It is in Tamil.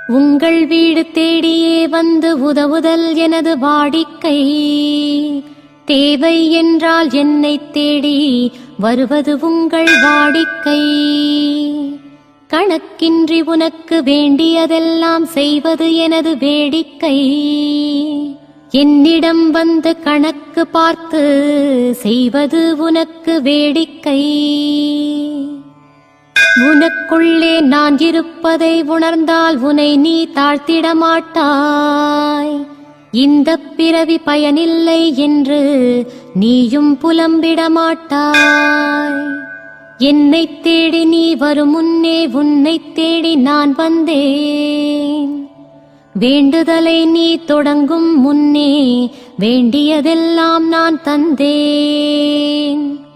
உங்கள் வீடு தேடியே வந்து உதவுதல் எனது வாடிக்கை. தேவை என்றால் என்னை தேடி வருவது உங்கள் வாடிக்கை. கணக்கின்றி உனக்கு வேண்டியதெல்லாம் செய்வது எனது வேடிக்கை. என்னிடம் வந்து கணக்கு பார்த்து செய்வது உனக்கு வேடிக்கை. உனக்குள்ளே நான் இருப்பதை உணர்ந்தால் உன்னை நீ தாழ்த்திட மாட்டாய். இந்த பிறவி பயனில்லை என்று நீயும் புலம்பிட மாட்டாய். என்னை தேடி நீ வரும் முன்னே உன்னை தேடி நான் வந்தேன். வேண்டுதலை நீ தொடங்கும் முன்னே வேண்டியதெல்லாம் நான் தந்தேன்.